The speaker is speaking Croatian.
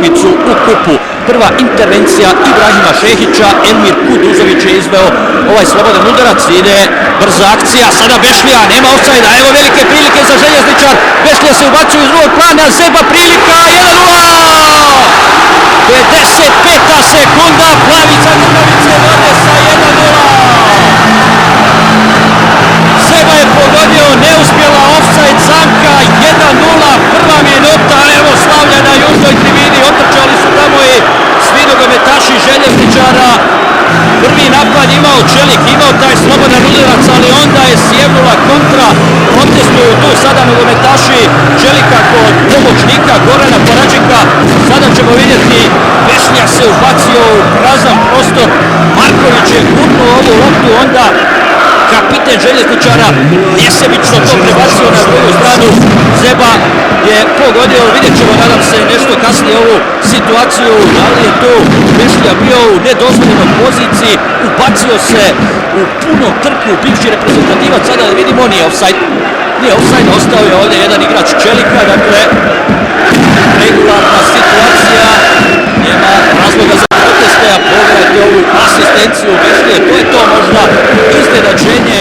u kupu. Prva intervencija Ibrahima Šehića, Elmir Kuduzović je izveo ovaj slobodan udarac, ide brza akcija, sada Bešlija, nema ofsajda, evo velike prilike za Željezničar, Bešlija se ubacuje iz drugog plana, Zeba prilika, 1:0! 55. sekunda, Plavica Grbavice vode sa 1:0! Zeba je pogodio, neuspjela ofsajd zamka, 1:0, prva minuta, evo slavlja na južnoj tribini, otrčali su tamo i svi nogometaši Željezničara. Prvi napad imao Čelik, imao taj slobodan udarac, ali onda je sjevnula kontra, protestuju tu sada nogometaši Čelika kod pomoćnika Gorana Paradžika. Sada ćemo vidjeti, Bešlija se ubacio u prazan prostor, Marković je gurnuo ovu loptu, onda kapiten Željezničara nesebično to prebacio na drugu stranu. Zeba je pogodio, vidjet ćemo, nadam se, nešto kasnije ovu situaciju, ali je tu Bešlija bio u nedozvoljenoj poziciji, ubacio se u punom trku, bivši reprezentativac, sada da vidimo, nije ofsajd, ostao je ovdje jedan igrač Čelika, dakle, regularna situacija, nema razloga za proteste, a pogledajte ovu asistenciju Bešlije, to je to možda iznenađenje